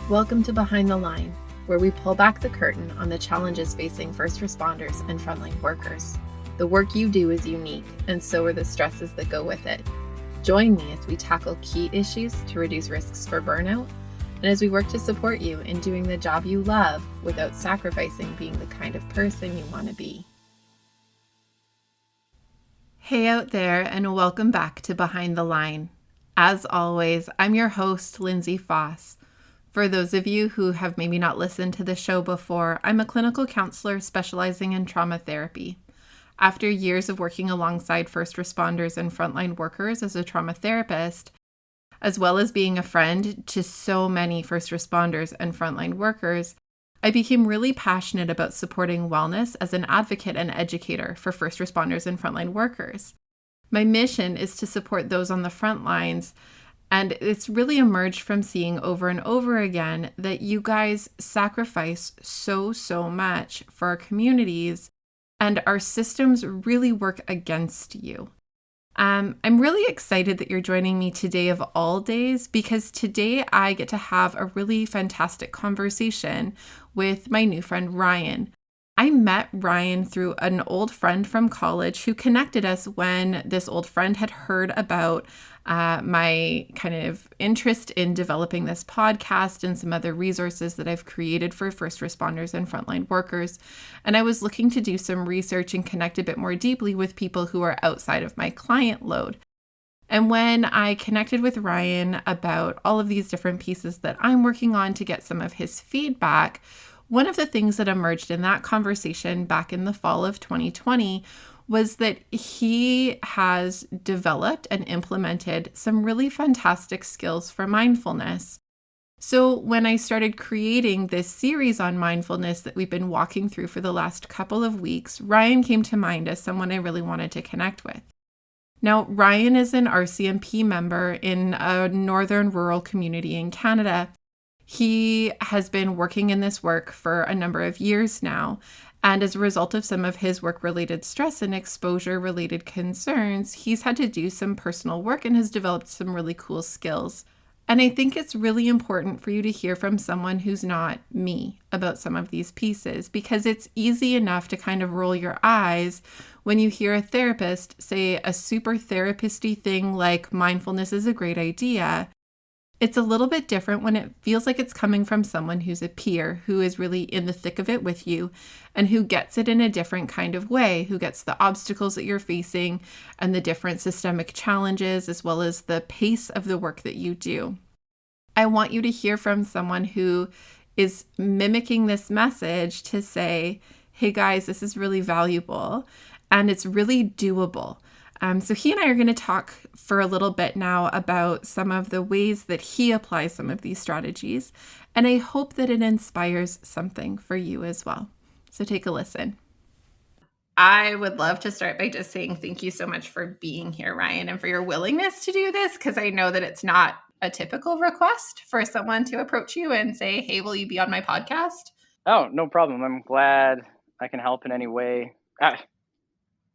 Welcome to Behind the Line, where we pull back the curtain on the challenges facing first responders and frontline workers. The work you do is unique, and so are the stresses that go with it. Join me as we tackle key issues to reduce risks for burnout, and as we work to support you in doing the job you love without sacrificing being the kind of person you want to be. Hey out there, and welcome back to Behind the Line. As always, I'm your host, Lindsay Foss. For those of you who have maybe not listened to the show before, I'm a clinical counselor specializing in trauma therapy. After years of working alongside first responders and frontline workers as a trauma therapist, as well as being a friend to so many first responders and frontline workers, I became really passionate about supporting wellness as an advocate and educator for first responders and frontline workers. My mission is to support those on the front lines, and it's really emerged from seeing over and over again that you guys sacrifice so much for our communities, and our systems really work against you. I'm really excited that you're joining me today of all days, because today I get to have a really fantastic conversation with my new friend, Ryan. I met Ryan through an old friend from college who connected us when this old friend had heard about my kind of interest in developing this podcast and some other resources that I've created for first responders and frontline workers. And I was looking to do some research and connect a bit more deeply with people who are outside of my client load. And when I connected with Ryan about all of these different pieces that I'm working on to get some of his feedback, one of the things that emerged in that conversation back in the fall of 2020 was that he has developed and implemented some really fantastic skills for mindfulness. So when I started creating this series on mindfulness that we've been walking through for the last couple of weeks, Ryan came to mind as someone I really wanted to connect with. Now, Ryan is an RCMP member in a northern rural community in Canada. He has been working in this work for a number of years now, and as a result of some of his work-related stress and exposure-related concerns, he's had to do some personal work and has developed some really cool skills. And I think it's really important for you to hear from someone who's not me about some of these pieces, because it's easy enough to kind of roll your eyes when you hear a therapist say a super therapist-y thing like mindfulness is a great idea. It's a little bit different when it feels like it's coming from someone who's a peer, who is really in the thick of it with you, and who gets it in a different kind of way, who gets the obstacles that you're facing and the different systemic challenges, as well as the pace of the work that you do. I want you to hear from someone who is mimicking this message to say, hey guys, this is really valuable and it's really doable. So he and I are going to talk for a little bit now about some of the ways that he applies some of these strategies, and I hope that it inspires something for you as well. So take a listen. I would love to start by just saying thank you so much for being here, Ryan, and for your willingness to do this, because I know that it's not a typical request for someone to approach you and say, hey, will you be on my podcast? Oh, no problem. I'm glad I can help in any way.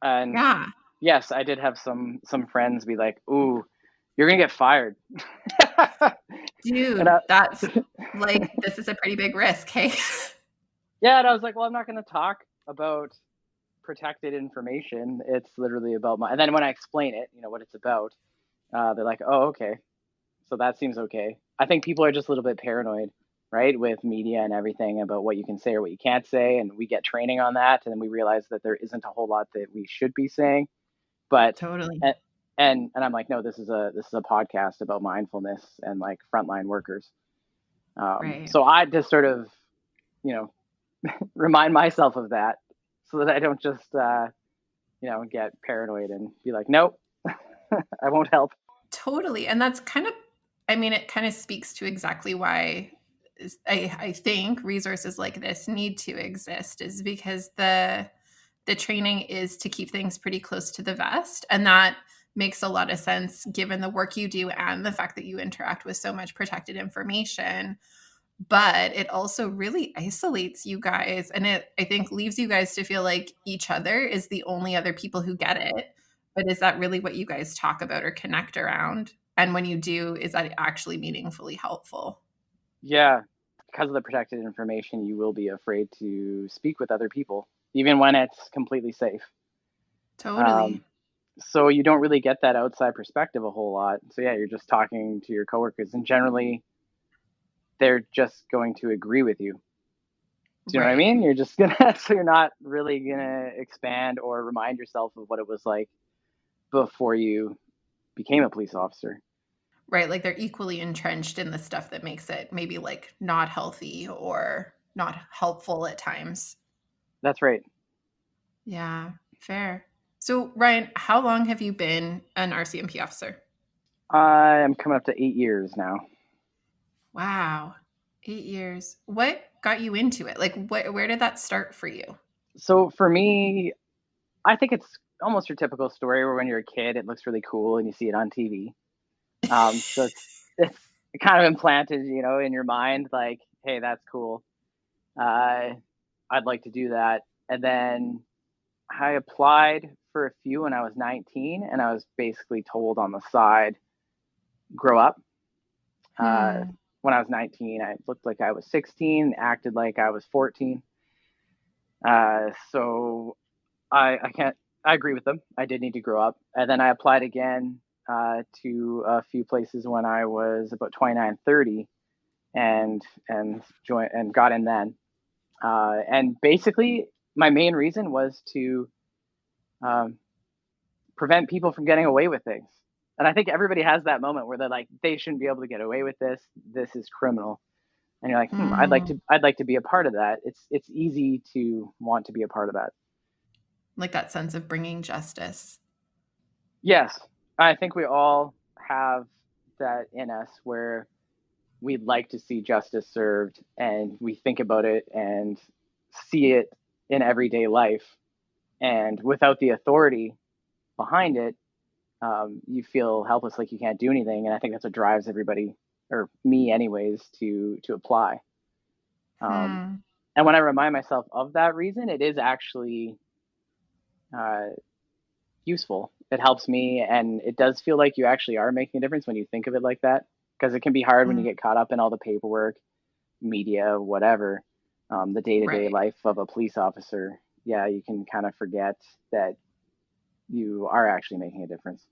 And yeah. Yes, I did have some friends be like, ooh, you're going to get fired. Dude, that's like, this is a pretty big risk, hey? Yeah, and I was like, well, I'm not going to talk about protected information. It's literally about and then when I explain it, what it's about, they're like, oh, okay. So that seems okay. I think people are just a little bit paranoid, right, with media and everything about what you can say or what you can't say. And we get training on that. And then we realize that there isn't a whole lot that we should be saying. But totally. And I'm like, no, this is a podcast about mindfulness and like frontline workers. Right. So I just sort of, remind myself of that so that I don't just, get paranoid and be like, nope, I won't help. Totally. And that's kind of, it kind of speaks to exactly why I think resources like this need to exist, is because the training is to keep things pretty close to the vest. And that makes a lot of sense given the work you do and the fact that you interact with so much protected information. But it also really isolates you guys. And it, I think, leaves you guys to feel like each other is the only other people who get it. But is that really what you guys talk about or connect around? And when you do, is that actually meaningfully helpful? Yeah. because of the protected information, you will be afraid to speak with other people, even when it's completely safe. Totally. Um, so you don't really get that outside perspective a whole lot. So yeah, you're just talking to your coworkers, and generally they're just going to agree with you. Do you know what I Right. mean? You're just gonna so you're not really gonna expand or remind yourself of what it was like before you became a police officer. Right. Like they're equally entrenched in the stuff that makes it maybe like not healthy or not helpful at times. That's right. Yeah, fair. So, Ryan, how long have you been an RCMP officer? I am coming up to 8 years now. Wow, 8 years. What got you into it? Like, where did that start for you? So for me, I think it's almost your typical story where when you're a kid, it looks really cool and you see it on TV. So it's kind of implanted, in your mind, like, hey, that's cool. Uh, I'd like to do that. And then I applied for a few when I was 19, and I was basically told on the side, grow up. Uh, Hmm. when I was 19, I looked like I was 16, acted like I was 14. So I can't. I agree with them. I did need to grow up, and then I applied again to a few places when I was about 29, 30, and joined and got in then. And basically, my main reason was to um, prevent people from getting away with things. And I think everybody has that moment where they're like, they shouldn't be able to get away with this. This is criminal. And you're like, Hmm. I'd like to be a part of that. It's easy to want to be a part of that. Like that sense of bringing justice. Yes, I think we all have that in us where we'd like to see justice served, and we think about it and see it in everyday life. And without the authority behind it, you feel helpless, like you can't do anything. And I think that's what drives everybody, or me, anyways, to apply. Um, Hmm. and when I remind myself of that reason, it is actually uh, useful. It helps me, and it does feel like you actually are making a difference when you think of it like that. Because it can be hard when you Hmm. get caught up in all the paperwork, media, whatever, the day to day Right. life of a police officer. Yeah, you can kind of forget that you are actually making a difference.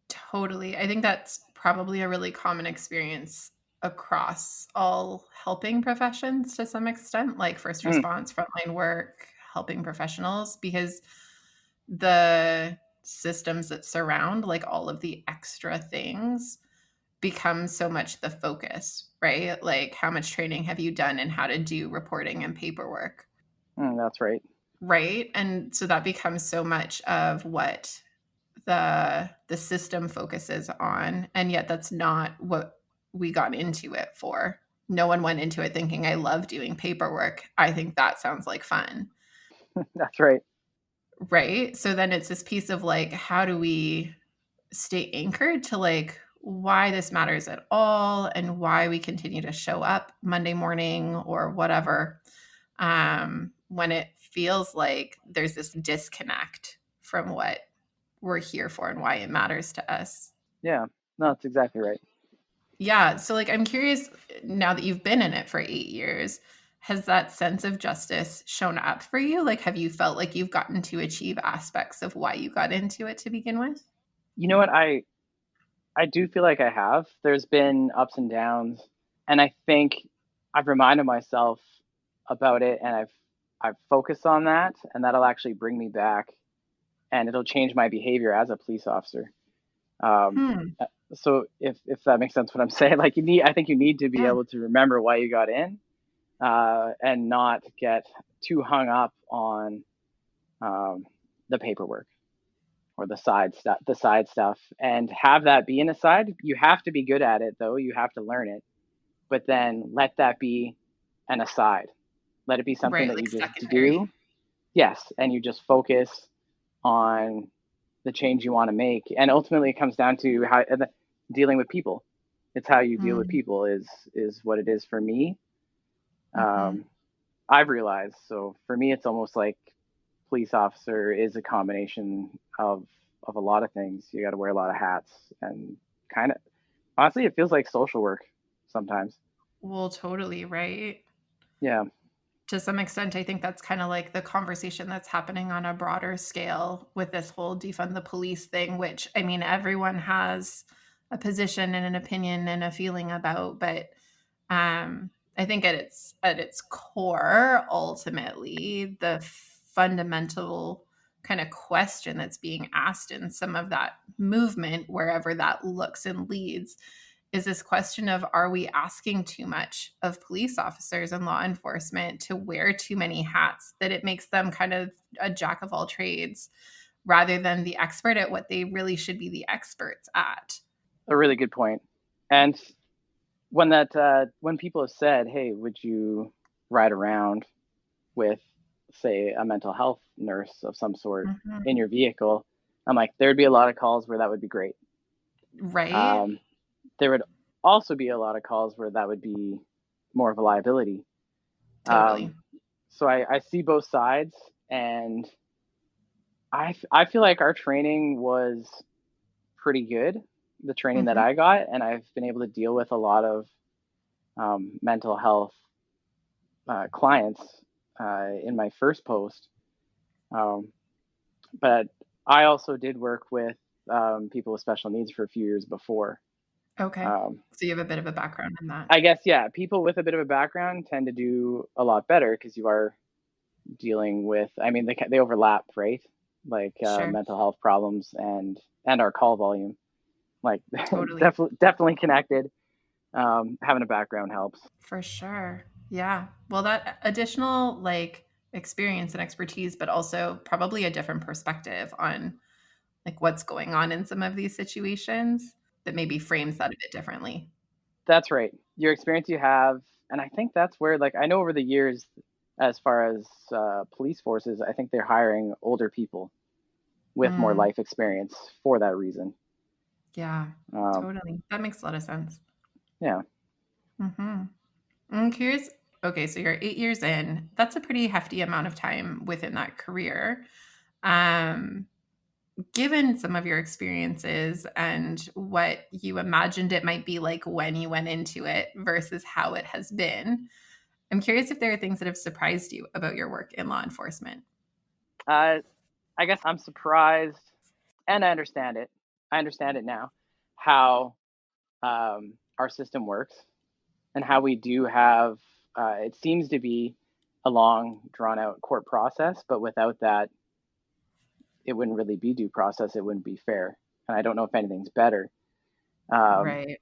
Totally. I think that's probably a really common experience across all helping professions to some extent, like first Mm, response, frontline work, helping professionals, because the systems that surround like all of the extra things become so much the focus, right? Like how much training have you done in how to do reporting and paperwork, that's right. right? And so that becomes so much of what the system focuses on, and yet that's not what we got into it for. No one went into it thinking I love doing paperwork. I think that sounds like fun. That's right. Right? So then it's this piece of like how do we stay anchored to like why this matters at all and why we continue to show up Monday morning or whatever, when it feels like there's this disconnect from what we're here for and why it matters to us. Yeah, no, that's exactly right. Yeah. So, like, I'm curious now that you've been in it for 8 years, has that sense of justice shown up for you? Like, have you felt like you've gotten to achieve aspects of why you got into it to begin with? You know what? I do feel like I have. There's been ups and downs, and I think I've reminded myself about it, and I've focused on that, and that'll actually bring me back, and it'll change my behavior as a police officer. Um, Hmm. so if that makes sense, what I'm saying, like I think you need to be Yeah. able to remember why you got in, and not get too hung up on um, the paperwork or the side stuff, and have that be an aside. You have to be good at it, though. You have to learn it, but then let that be an aside. Let it be something Right. that Like you just secondary. do. Yes, and you just focus on the change you want to make, and ultimately it comes down to how dealing with people. It's how you deal with Mm-hmm. people is what it is for me. Mm-hmm. um, I've realized. So for me, it's almost like police officer is a combination of a lot of things. You got to wear a lot of hats, and kind of honestly, it feels like social work sometimes. Well, totally, right? Yeah, To some extent, I think that's kind of like the conversation that's happening on a broader scale with this whole defund the police thing, which I mean, everyone has a position and an opinion and a feeling about, but I think at its core, ultimately, the fundamental kind of question that's being asked in some of that movement, wherever that looks and leads, is this question of, are we asking too much of police officers and law enforcement to wear too many hats, that it makes them kind of a jack of all trades rather than the expert at what they really should be the experts at? a really good point. And when people have said, "Hey, would you ride around with, say, a mental health nurse of some sort in Mhm. your vehicle?" I'm like, there'd be a lot of calls where that would be great. Right? Um, there would also be a lot of calls where that would be more of a liability. Totally. Um, so I see both sides, and I feel like our training was pretty good, the training that Mhm. I got, and I've been able to deal with a lot of mental health clients in my first post. Um, but I also did work with people with special needs for a few years before. Okay. Um, So you have a bit of a background in that. I guess, yeah, people with a bit of a background tend to do a lot better because you are dealing with, I mean, they overlap, right? Like Sure. mental health problems and our call volume, like Totally. definitely connected. Having a background helps. For sure. Yeah. Well, that additional like experience and expertise, but also probably a different perspective on like what's going on in some of these situations that maybe frames that a bit differently. That's right. Your experience you have, and I think that's where, like, I know over the years, as far as police forces, I think they're hiring older people with more Mm, life experience for that reason. yeah, Um, totally. That makes a lot of sense. yeah, Hmm. I'm curious. Okay, so you're 8 years in. That's a pretty hefty amount of time within that career. Um, Given some of your experiences and what you imagined it might be like when you went into it versus how it has been, I'm curious if there are things that have surprised you about your work in law enforcement. uh, I guess I'm surprised, and I understand it. I understand it now, how our system works, and how we do have. It seems to be a long, drawn out court process, but without that, it wouldn't really be due process. It wouldn't be fair, and I don't know if anything's better. Um, Right.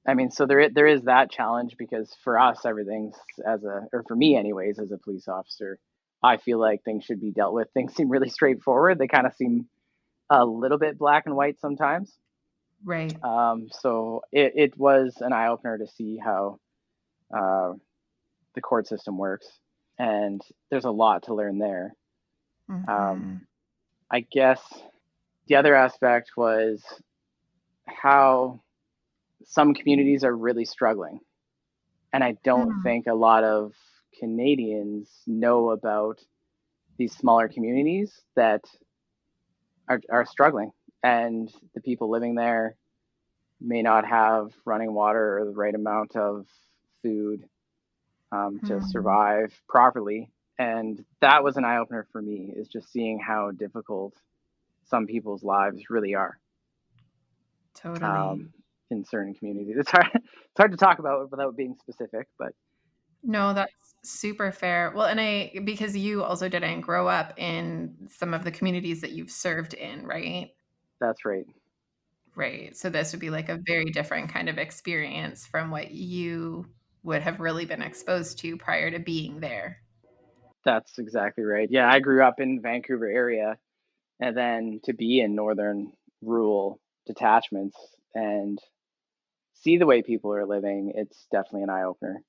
I mean, so there is that challenge because for us, everything's or for me anyways, as a police officer, I feel like things should be dealt with. Things seem really straightforward. They kind of seem a little bit black and white sometimes. Right. So it was an eye opener to see how uh, the court system works, and there's a lot to learn there. Um, Hmm. I guess the other aspect was how some communities are really struggling. And I don't Hmm. think a lot of Canadians know about these smaller communities that are struggling. And the people living there may not have running water or the right amount of food to Hmm. survive properly. And that was an eye opener for me, is just seeing how difficult some people's lives really are Totally. um, in certain communities. It's hard to talk about without being specific, but No, that's super fair. Well, and because you also didn't grow up in some of the communities that you've served in, right? that's right. Right. So this would be like a very different kind of experience from what you would have really been exposed to prior to being there. That's exactly right. Yeah, I grew up in Vancouver area, and then to be in northern rural detachments and see the way people are living, it's definitely an eye opener.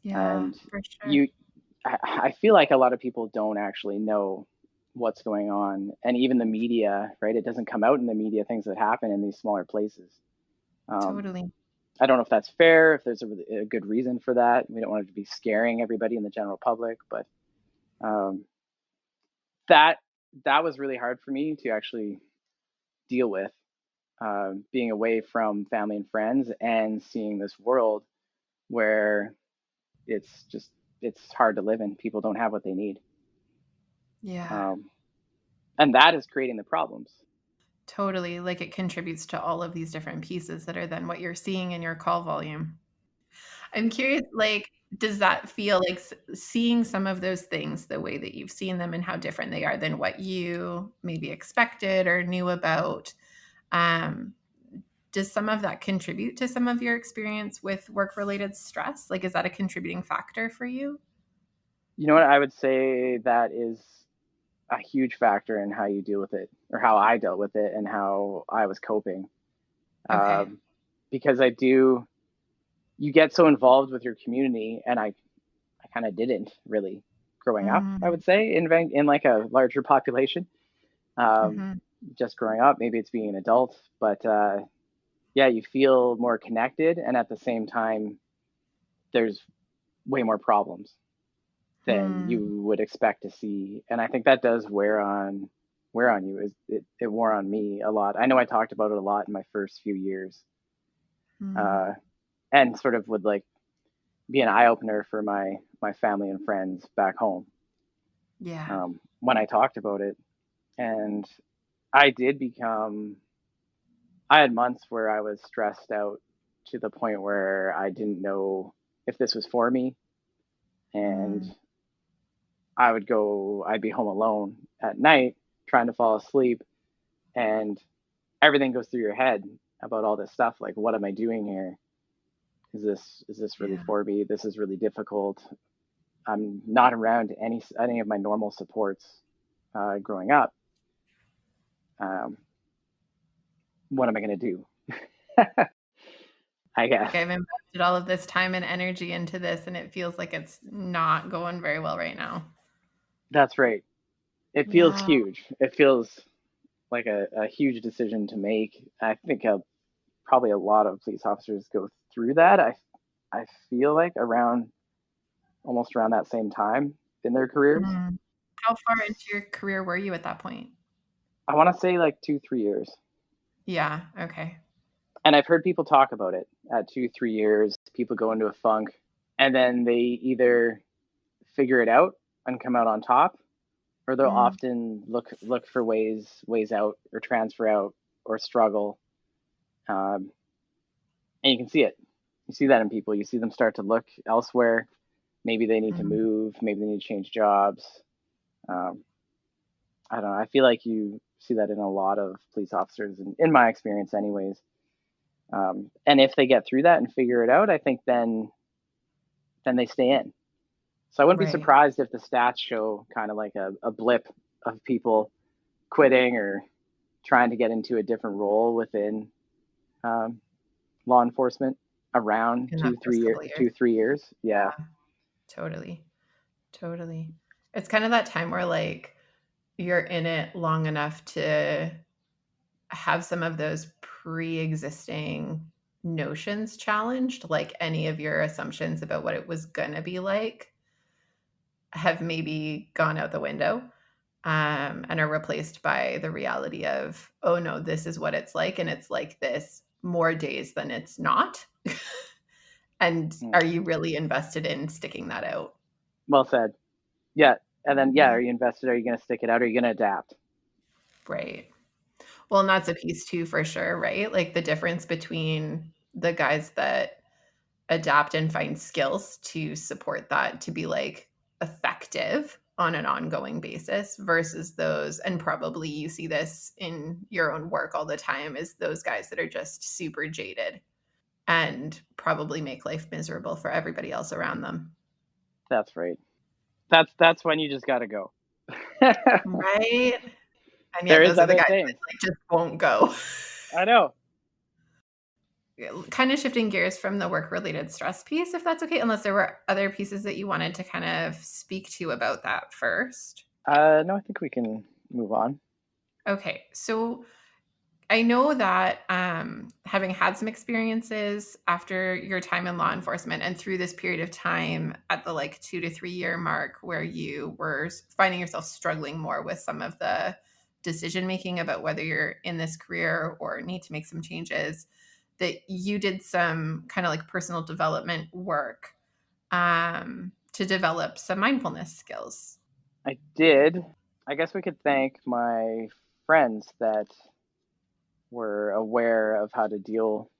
Yeah, And for sure. you, I feel like a lot of people don't actually know what's going on, and even the media, right? It doesn't come out in the media things that happen in these smaller places. Um, Totally. I don't know if that's fair, if there's a good reason for that. We don't want it to be scaring everybody in the general public, but um, that that was really hard for me to actually deal with, being away from family and friends and seeing this world where it's hard to live in. People don't have what they need. Yeah. And that is creating the problems. Totally. Like it contributes to all of these different pieces that are then what you're seeing in your call volume. I'm curious, like, does that feel like seeing some of those things the way that you've seen them and how different they are than what you maybe expected or knew about? Um, does some of that contribute to some of your experience with work-related stress? Like, is that a contributing factor for you? You know what? I would say that is a huge factor in how you deal with it, or how I dealt with it, and how I was coping. Okay. Because you get so involved with your community, and I kind of didn't really growing up. I Mm, would say in like a larger population. Um, mhm, just growing up, maybe it's being an adult, but yeah, you feel more connected, and at the same time, there's way more problems than mm, you would expect to see, and I think that does wear on you. It wore on me a lot. I know I talked about it a lot in my first few years, mm. uh, and sort of would like be an eye opener for my family and friends back home, Yeah. when I talked about it. And I did become. I had months where I was stressed out to the point where I didn't know if this was for me, and Mm, I'd be home alone at night trying to fall asleep, and everything goes through your head about all this stuff. Like, what am I doing here? Is this really yeah. for me? This is really difficult. I'm not around any of my normal supports growing up. Um, what am I going to do? I guess Like I've invested all of this time and energy into this, and it feels like it's not going very well right now. that's right. It feels Yeah. huge. It feels like a huge decision to make. I think probably a lot of police officers go through that. I feel like almost around that same time in their careers. Mm. How far into your career were you at that point? I want to say like 2 3 years, Yeah. Okay. and I've heard people talk about it at 2 3 years. People go into a funk, and then they either figure it out and come out on top, or they'll Mm. often look for ways out, or transfer out, or struggle. Um, and you can see it. You see that in people. You see them start to look elsewhere. Maybe they need to Mm. move. Maybe they need to change jobs. Um, I don't know. I feel like you see that in a lot of police officers, in my experience, anyways. And if they get through that and figure it out, I think then they stay in. So I wouldn't be Right. surprised if the stats show kind of like a blip of people quitting or trying to get into a different role within um, law enforcement around In that first couple of years. 2 3 years. Yeah, Yeah. Totally. Totally. It's kind of that time where like you're in it long enough to have some of those pre-existing notions challenged, like any of your assumptions about what it was gonna be like have maybe gone out the window, and are replaced by the reality of, oh no, this is what it's like, and it's like this more days than it's not. And mm. are you really invested in sticking that out? Well said. Yeah, and then yeah, Yeah. are you invested? Are you going to stick it out? Are you going to adapt? Right. Well, and that's a piece too, for sure, right? Like the difference between the guys that adapt and find skills to support that to be like effective on an ongoing basis versus those, and probably you see this in your own work all the time, is those guys that are just super jaded and probably make life miserable for everybody else around them. That's right. That's when you just got to go. Right? And There yet is those are the other guys that things. like just won't go. I know. Kind of shifting gears from the work related stress piece, if that's okay, unless there were other pieces that you wanted to kind of speak to about that first. No, I think we can move on. Okay, so I know that having had some experiences after your time in law enforcement and through this period of time at the like 2 to 3 year mark where you were finding yourself struggling more with some of the decision making about whether you're in this career or need to make some changes, that you did some kind of like personal development work to develop some mindfulness skills. I did. I guess we could thank my friends that were aware of how to deal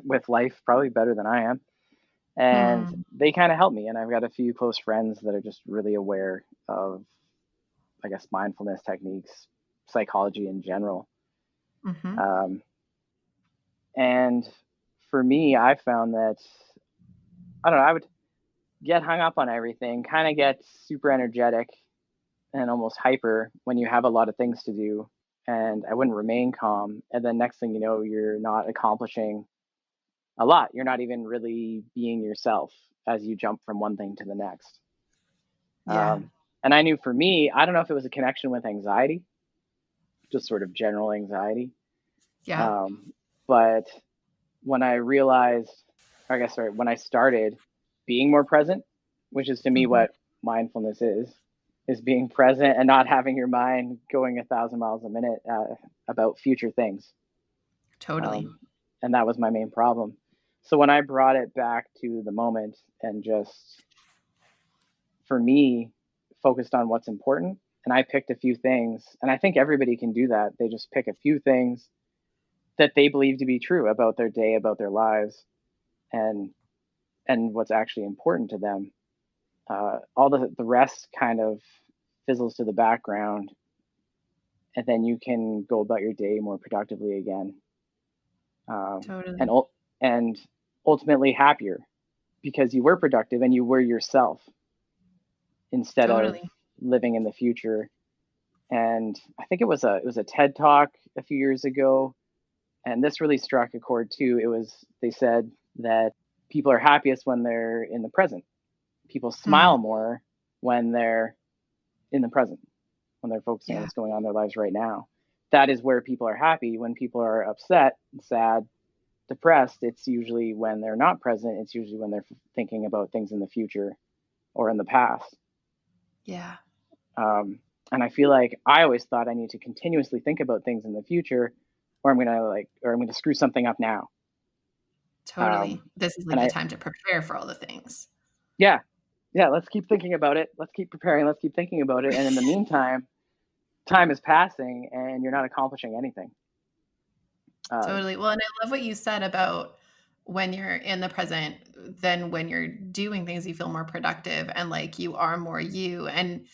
with life probably better than I am. And Hmm. they kind of helped me. And I've got a few close friends that are just really aware of, I guess, mindfulness techniques, psychology in general. Mm-hmm. Um, and for me, I found that, I don't know, I would get hung up on everything, kind of get super energetic and almost hyper when you have a lot of things to do. And I wouldn't remain calm. And then next thing you know, you're not accomplishing a lot. You're not even really being yourself as you jump from one thing to the next. Yeah. And I knew for me, I don't know if it was a connection with anxiety, just sort of general anxiety. Yeah. Um, but when I realized, or I guess, sorry, when I started being more present, which is to me Mm-hmm. what mindfulness is being present and not having your mind going 1,000 miles a minute about future things. Totally. Um, and that was my main problem. So when I brought it back to the moment and just, for me, focused on what's important, and I picked a few things, and I think everybody can do that. They just pick a few things that they believe to be true about their day, about their lives, and what's actually important to them. All the rest kind of fizzles to the background, and then you can go about your day more productively again, um, and Totally. and ultimately happier because you were productive and you were yourself instead of Totally. living in the future. And I think it was a TED talk a few years ago, and this really struck a chord too. They said that people are happiest when they're in the present. People Mm. smile more when they're in the present, when they're focusing on Yeah. what's going on in their lives right now. That is where people are happy. When people are upset, sad, depressed, it's usually when they're not present. It's usually when they're thinking about things in the future or in the past. Yeah. Um, and I feel like I always thought I need to continuously think about things in the future, or I'm gonna screw something up now. Totally. Um, This is and like the I, time to prepare for all the things. yeah, yeah, let's keep thinking about it. Let's keep preparing. Let's keep thinking about it. And in the meantime, time is passing, and you're not accomplishing anything. Uh, Totally. Well, and I love what you said about when you're in the present, then when you're doing things, you feel more productive and like you are more you. And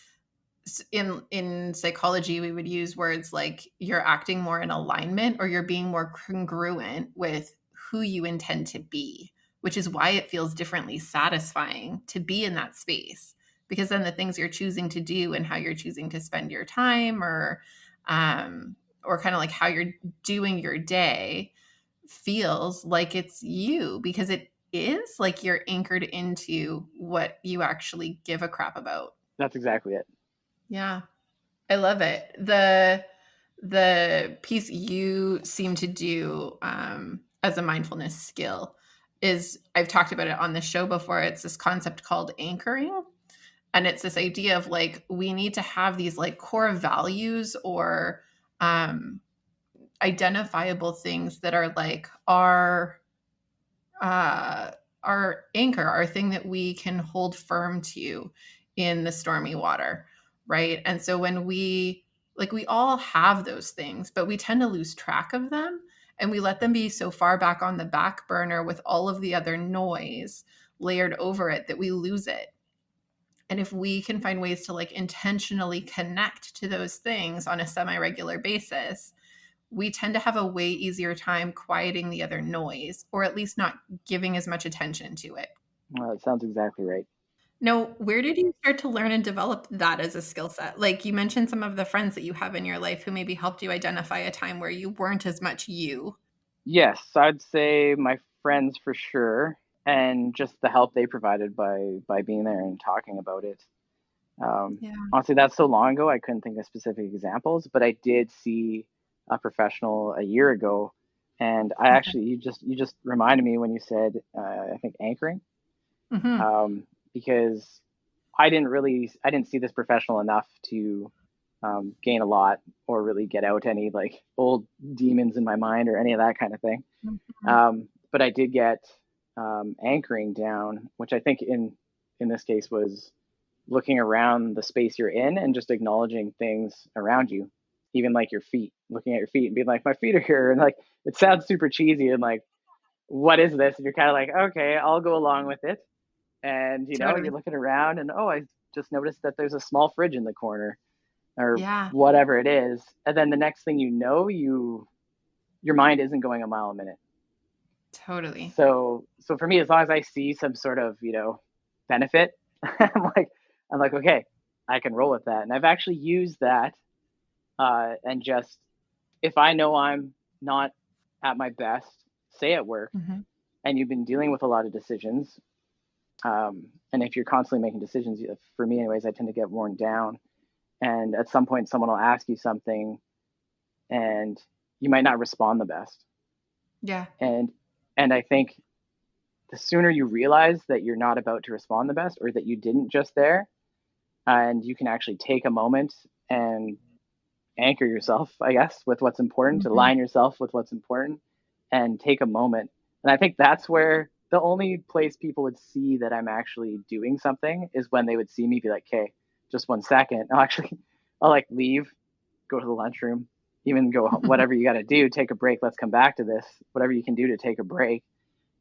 in psychology, we would use words like you're acting more in alignment or you're being more congruent with who you intend to be, which is why it feels differently satisfying to be in that space. Because then the things you're choosing to do and how you're choosing to spend your time um, or kind of like how you're doing your day feels like it's you because it is like you're anchored into what you actually give a crap about. that's exactly it. Yeah. I love it. The piece you seem to do as a mindfulness skill is I've talked about it on the show before. It's this concept called anchoring. And it's this idea of like we need to have these like core values or um, identifiable things that are like uh, our anchor, our thing that we can hold firm to in the stormy water, right? And so when we all have those things, but we tend to lose track of them and we let them be so far back on the back burner with all of the other noise layered over it that we lose it. And if we can find ways to like intentionally connect to those things on a semi-regular basis, we tend to have a way easier time quieting the other noise or at least not giving as much attention to it. Well, it sounds exactly right. Now, where did you start to learn and develop that as a skill set? Like you mentioned some of the friends that you have in your life who maybe helped you identify a time where you weren't as much you. Yes, I'd say my friends for sure, and just the help they provided by being there and talking about it. Yeah. Honestly, that's so long ago, I couldn't think of specific examples, but I did see a professional a year ago, and I Okay. actually you just reminded me when you said I think anchoring, Hmm. because I didn't see this professional enough to gain a lot or really get out any like old demons in my mind or any of that kind of thing. But I did get anchoring down, which I think in this case was looking around the space you're in and just acknowledging things around you, even like your feet, looking at your feet and being like, my feet are here. And like, it sounds super cheesy and like, what is this? And you're kind of like, okay, I'll go along with it. And, Totally. you're looking around and, oh, I just noticed that there's a small fridge in the corner or Yeah. whatever it is. And then the next thing you know, your mind isn't going a mile a minute. Totally. So for me, as long as I see some sort of, benefit, I'm like, okay, I can roll with that. And I've actually used that. And just, if I know I'm not at my best, say at work, and you've been dealing with a lot of decisions, and if you're constantly making decisions, for me anyways, I tend to get worn down. And at some point, someone will ask you something, and you might not respond the best. Yeah. And I think the sooner you realize that you're not about to respond the best, or that you didn't just there, and you can actually take a moment and anchor yourself, I guess, with what's important, to align yourself with what's important, and take a moment. And I think that's where the only place people would see that I'm actually doing something is when they would see me be like, okay, just 1 second. I'll like leave, go to the lunchroom, even go whatever you got to do, take a break. Let's come back to this, whatever you can do to take a break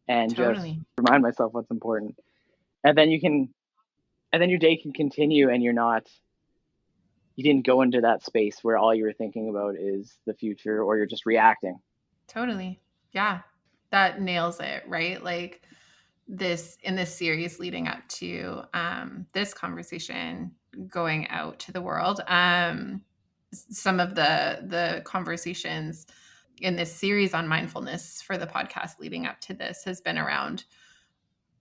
and just Totally. remind myself what's important. And then and then your day can continue and you didn't go into that space where all you were thinking about is the future or you're just reacting. Totally. Yeah. That nails it, right? Like this in this series leading up to this conversation going out to the world. Some of the conversations in this series on mindfulness for the podcast leading up to this has been around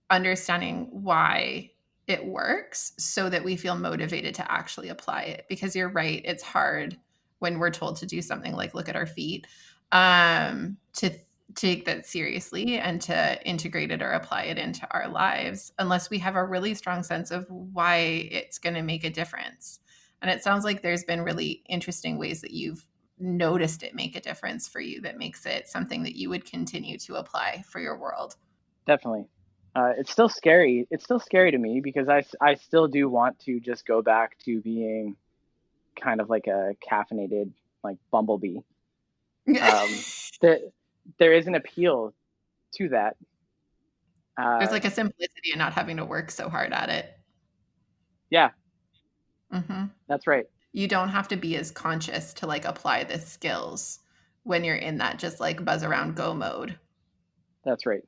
understanding why it works so that we feel motivated to actually apply it. Because you're right, it's hard when we're told to do something like look at our feet, to take that seriously and to integrate it or apply it into our lives unless we have a really strong sense of why it's going to make a difference. And it sounds like there's been really interesting ways that you've noticed it make a difference for you that makes it something that you would continue to apply for your world. Definitely. It's still scary. It's still scary to me because I still do want to just go back to being kind of like a caffeinated like bumblebee. There, there is an appeal to that. There's like a simplicity in not having to work so hard at it. Yeah, Mm-hmm. that's right. You don't have to be as conscious to like apply the skills when you're in that just like buzz around go mode. That's right.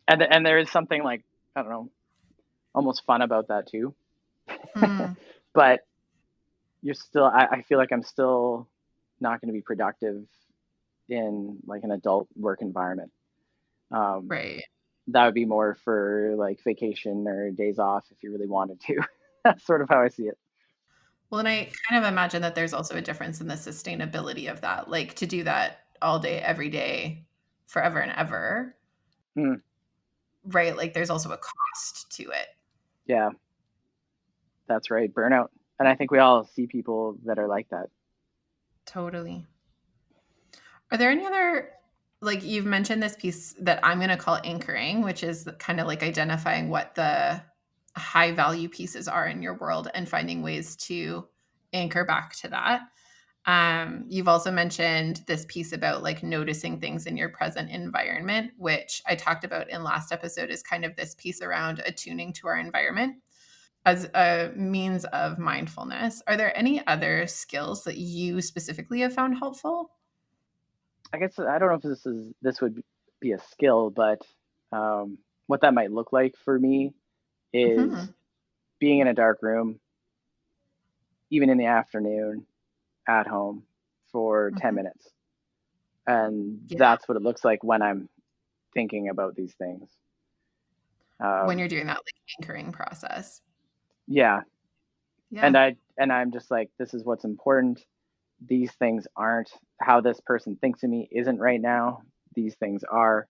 And there is something like, I don't know, almost fun about that too. Mm. But you're still, I feel like I'm still not going to be productive in like an adult work environment. Right. That would be more for like vacation or days off if you really wanted to. That's sort of how I see it. Well, and I kind of imagine that there's also a difference in the sustainability of that, like to do that all day, every day, forever and ever. Mm, Right. Like there's also a cost to it. yeah, that's right. Burnout. And I think we all see people that are like that. Totally. Are there any other, like you've mentioned this piece that I'm going to call anchoring, which is kind of like identifying what the high value pieces are in your world and finding ways to anchor back to that. You've also mentioned this piece about like noticing things in your present environment, which I talked about in last episode is kind of this piece around attuning to our environment as a means of mindfulness. Are there any other skills that you specifically have found helpful? I guess I don't know if this would be a skill, but what that might look like for me is Mm-hmm. being in a dark room, even in the afternoon, at home for 10 Mm-hmm. minutes. And Yeah. that's what it looks like when I'm thinking about these things. When Um, you're doing that like anchoring process. yeah. Yeah. And I'm just like, this is what's important. These things aren't how this person thinks of me isn't right now. These things are.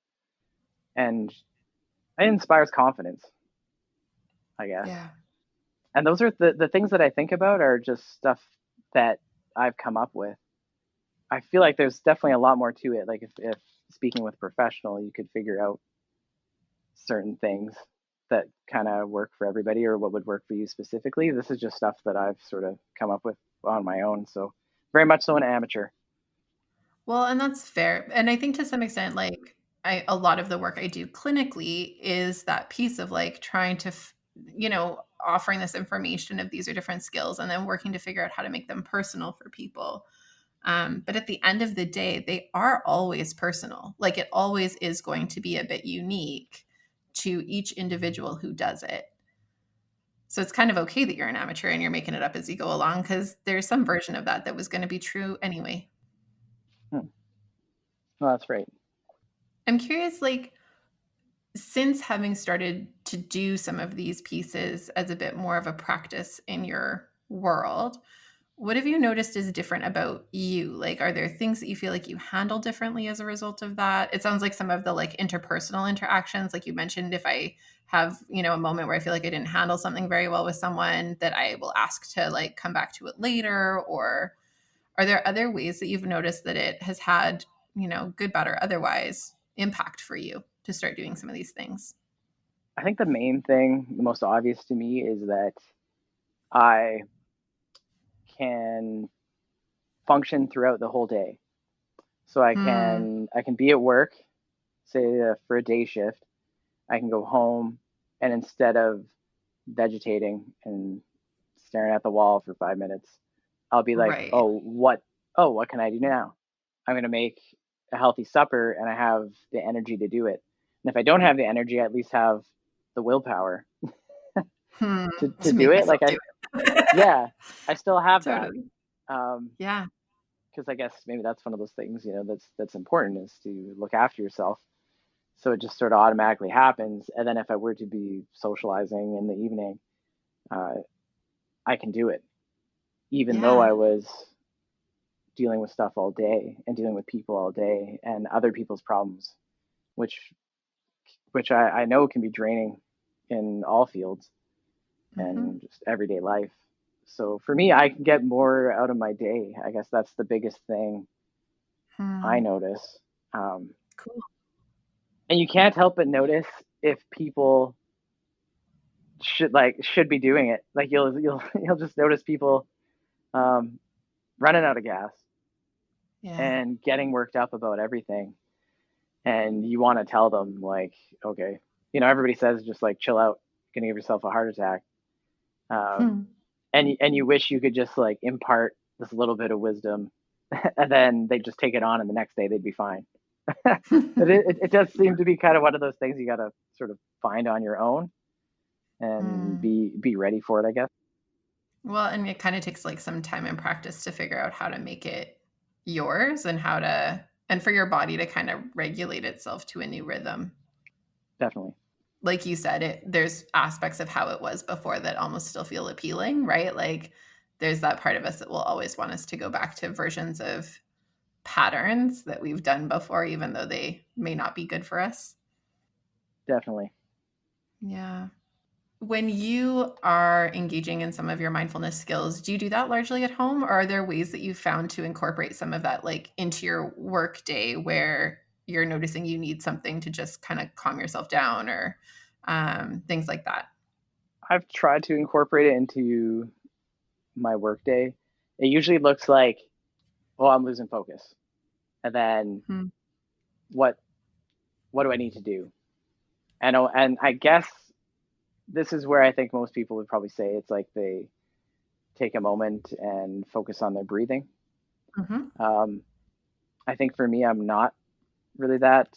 And it inspires confidence, I guess. Yeah. And those are the things that I think about are just stuff that I've come up with. I feel like there's definitely a lot more to it. Like if speaking with a professional, you could figure out certain things that kind of work for everybody or what would work for you specifically. This is just stuff that I've sort of come up with on my own. So very much so an amateur. Well, and that's fair. And I think to some extent, like a lot of the work I do clinically is that piece of like trying to, offering this information of these are different skills and then working to figure out how to make them personal for people. But at the end of the day, they are always personal. Like it always is going to be a bit unique to each individual who does it. So it's kind of okay that you're an amateur and you're making it up as you go along because there's some version of that that was going to be true anyway. Hmm. Well, that's right. I'm curious, like, since having started to do some of these pieces as a bit more of a practice in your world, what have you noticed is different about you? Like, are there things that you feel like you handle differently as a result of that? It sounds like some of the like interpersonal interactions, like you mentioned, if I have, a moment where I feel like I didn't handle something very well with someone, that I will ask to like come back to it later. Or are there other ways that you've noticed that it has had, good, bad, or otherwise impact for you to start doing some of these things? I think the main thing, the most obvious to me, is that I can function throughout the whole day. So Hmm. I can be at work, say for a day shift, I can go home and instead of vegetating and staring at the wall for 5 minutes, I'll be like, Right. what can I do now? I'm gonna make a healthy supper and I have the energy to do it. And if I don't have the energy, I at least have the willpower Hmm. to To do make it. myself Like do it. yeah, I still have that. Totally. Um, Yeah. because I guess maybe that's one of those things, that's important is to look after yourself. So it just sort of automatically happens. And then if I were to be socializing in the evening, uh, I can do it, even though Yeah. I was dealing with stuff all day and dealing with people all day and other people's problems, which I know can be draining in all fields Hmm. and just everyday life. So for me, I can get more out of my day. I guess that's the biggest thing I Hmm. notice. Um, Cool. and you can't help but notice if people should be doing it. Like you'll just notice people um, running out of gas Yeah. and getting worked up about everything, and you want to tell them like, okay, everybody says just like chill out, you're gonna give yourself a heart attack, um, Hmm. and you wish you could just like impart this little bit of wisdom, and then they just take it on, and the next day they'd be fine. But it does seem to be kind of one of those things you got to sort of find on your own and Hmm. be ready for it, I guess. Well, and it kind of takes like some time and practice to figure out how to make it yours and how to, and for your body to kind of regulate itself to a new rhythm. Definitely. Like you said, there's aspects of how it was before that almost still feel appealing, right? Like there's that part of us that will always want us to go back to versions of patterns that we've done before, even though they may not be good for us. Definitely. Yeah. When you are engaging in some of your mindfulness skills, do you do that largely at home, or are there ways that you've found to incorporate some of that like into your work day where you're noticing you need something to just kind of calm yourself down or things like that? I've tried to incorporate it into my workday. It usually looks like, oh, I'm losing focus, and then Hmm. what what do I need to do? And I guess this is where I think most people would probably say it's like they take a moment and focus on their breathing. Hmm. Um, I think for me, I'm not really that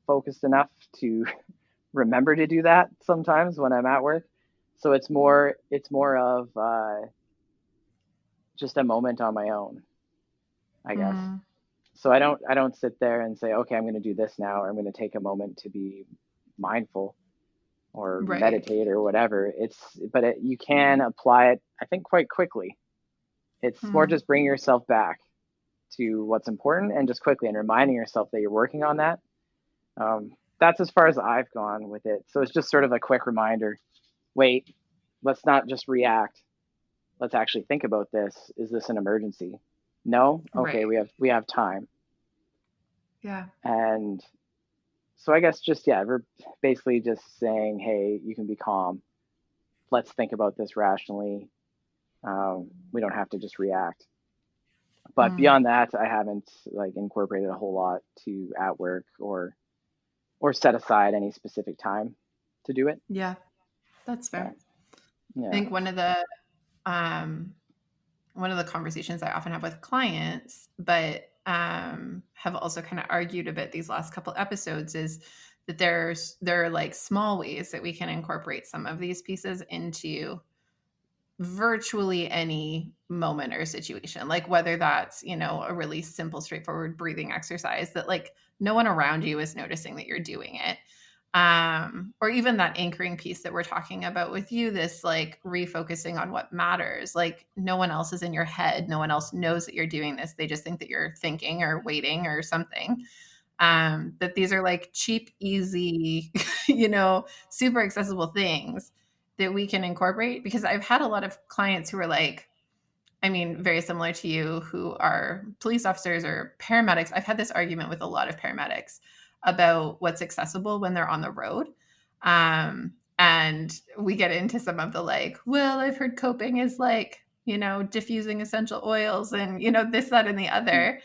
focused enough to remember to do that sometimes when I'm at work. So it's more of just a moment on my own, I guess. Hmm. So I don't sit there and say, okay, I'm going to do this now, or I'm going to take a moment to be mindful or Right. meditate or whatever. You can apply it, I think, quite quickly. It's more Hmm. just bringing yourself back to what's important and just quickly and reminding yourself that you're working on that. That's as far as I've gone with it. So it's just sort of a quick reminder. Wait, let's not just react. let's actually think about this. Is this an emergency? No? Okay, Right. we have time. Yeah. And so I guess just, yeah, we're basically just saying, hey, you can be calm. Let's think about this rationally. We don't have to just react. But Mm. beyond that, I haven't like incorporated a whole lot to at work or set aside any specific time to do it. Yeah. That's Yeah. fair. I Yeah. think um, one of the conversations I often have with clients, but have also kind of argued a bit these last couple episodes, is that there are like small ways that we can incorporate some of these pieces into virtually any moment or situation, like whether that's, you know, a really simple straightforward breathing exercise that like no one around you is noticing that you're doing it, or even that anchoring piece that we're talking about with you, this like refocusing on what matters. Like no one else is in your head, no one else knows that you're doing this, they just think that you're thinking or waiting or something. That these are like cheap, easy, you know, super accessible things that we can incorporate. Because I've had a lot of clients who are like, I mean, very similar to you, who are police officers or paramedics. I've had this argument with a lot of paramedics about what's accessible when they're on the road. And we get into some of the like, well, I've heard coping is like, you know, diffusing essential oils and, you know, this, that, and the Mm. other.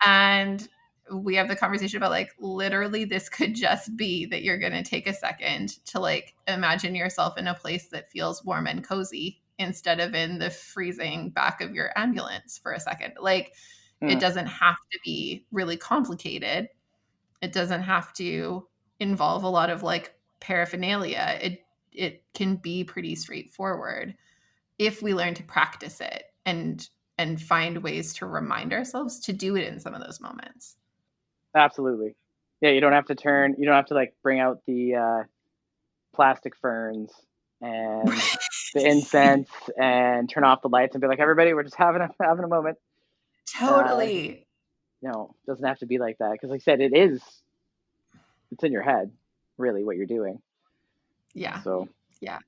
And we have the conversation about like literally this could just be that you're going to take a second to like imagine yourself in a place that feels warm and cozy instead of in the freezing back of your ambulance for a second. Like it Mm. doesn't have to be really complicated. It doesn't have to involve a lot of like paraphernalia. It can be pretty straightforward if we learn to practice it and find ways to remind ourselves to do it in some of those moments. Absolutely. Yeah, you don't have to like bring out the plastic ferns and the incense and turn off the lights and be like, everybody, we're just having a moment. Uh, Totally. no, it doesn't have to be like that. Because like I said, it's in your head, really, what you're doing. Yeah. So Yeah.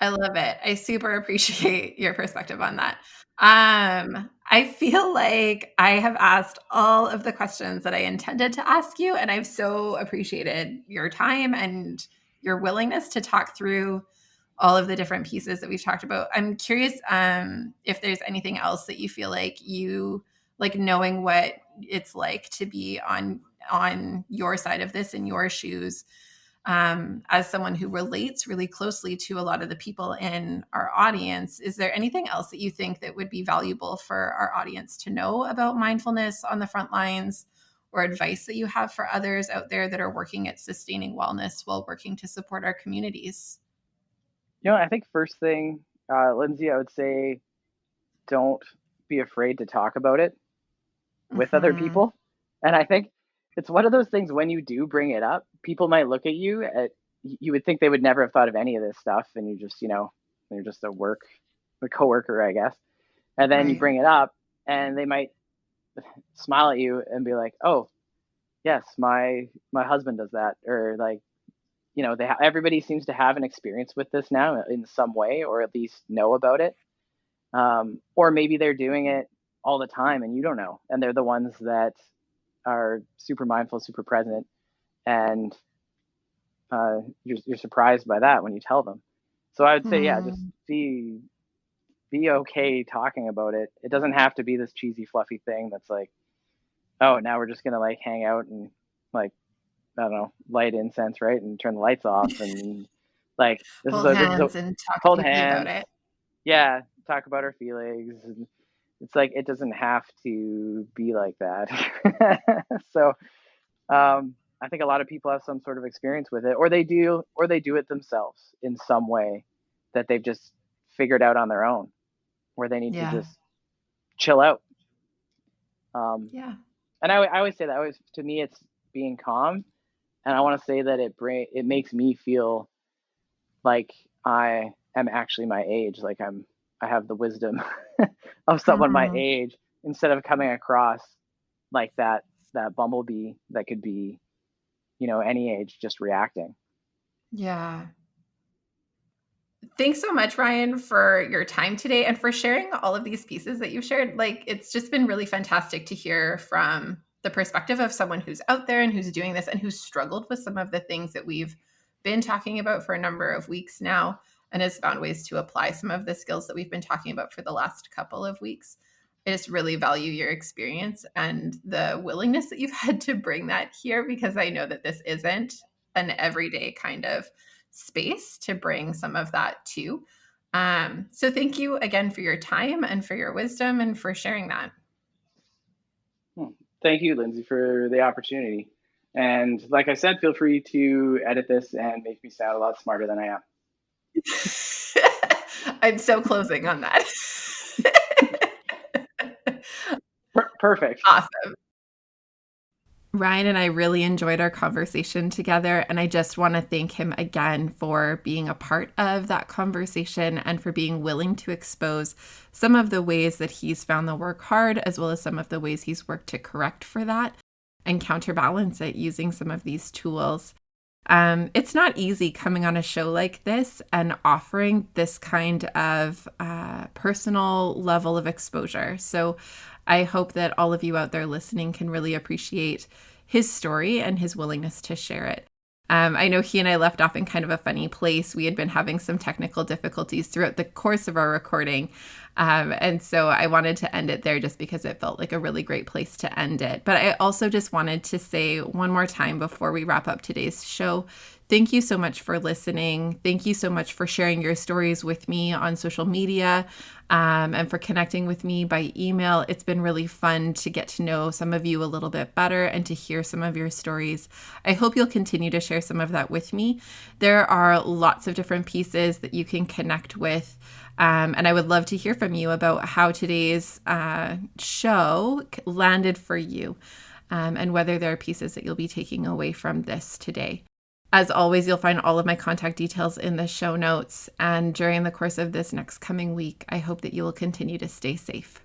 I love it. I super appreciate your perspective on that. I feel like I have asked all of the questions that I intended to ask you, and I've so appreciated your time and your willingness to talk through all of the different pieces that we've talked about. I'm curious if there's anything else that you feel like you like knowing what it's like to be on your side of this in your shoes, as someone who relates really closely to a lot of the people in our audience. Is there anything else that you think that would be valuable for our audience to know about mindfulness on the front lines, or advice that you have for others out there that are working at sustaining wellness while working to support our communities? I think first thing, Lindsay, I would say don't be afraid to talk about it with other Mm-hmm. people. And I think it's one of those things when you do bring it up, people might look at you you would think they would never have thought of any of this stuff, and you just, you're just a coworker, I guess. And then you Right. bring it up, and they might smile at you and be like, "Oh, yes, my husband does that," or like, everybody seems to have an experience with this now in some way, or at least know about it. Or maybe they're doing it all the time and you don't know, and they're the ones that are super mindful, super present, and you're surprised by that when you tell them. So I would say, yeah, just Hmm. be okay talking about it. It doesn't have to be this cheesy, fluffy thing that's like, oh, now we're just gonna like hang out and like, I don't know, light incense, right, and turn the lights off, and like Hold this is a hands and talk hold deeply about hands, it. yeah, talk about our feelings, and it's like it doesn't have to be like that. So I think a lot of people have some sort of experience with it, or they do it themselves in some way that they've just figured out on their own, where they need to Yeah. just chill out. Um, Yeah. and I always say that. To me, it's being calm, and I want to say that it makes me feel like I am actually my age, like I have the wisdom of someone my Mhm. age, instead of coming across like that bumblebee that could be, any age, just reacting. Yeah. Thanks so much, Ryan, for your time today and for sharing all of these pieces that you've shared. Like, it's just been really fantastic to hear from the perspective of someone who's out there and who's doing this and who's struggled with some of the things that we've been talking about for a number of weeks now and has found ways to apply some of the skills that we've been talking about for the last couple of weeks. I just really value your experience and the willingness that you've had to bring that here, because I know that this isn't an everyday kind of space to bring some of that to. So thank you again for your time and for your wisdom and for sharing that. Thank you, Lindsay, for the opportunity. And like I said, feel free to edit this and make me sound a lot smarter than I am. I'm so closing on that. Perfect. Awesome. Ryan and I really enjoyed our conversation together, and I just want to thank him again for being a part of that conversation and for being willing to expose some of the ways that he's found the work hard, as well as some of the ways he's worked to correct for that and counterbalance it using some of these tools. It's not easy coming on a show like this and offering this kind of personal level of exposure. So I hope that all of you out there listening can really appreciate his story and his willingness to share it. I know he and I left off in kind of a funny place. We had been having some technical difficulties throughout the course of our recording. And so I wanted to end it there just because it felt like a really great place to end it. But I also just wanted to say one more time before we wrap up today's show, thank you so much for listening. Thank you so much for sharing your stories with me on social media, and for connecting with me by email. It's been really fun to get to know some of you a little bit better and to hear some of your stories. I hope you'll continue to share some of that with me. There are lots of different pieces that you can connect with. And I would love to hear from you about how today's show landed for you, and whether there are pieces that you'll be taking away from this today. As always, you'll find all of my contact details in the show notes. And during the course of this next coming week, I hope that you will continue to stay safe.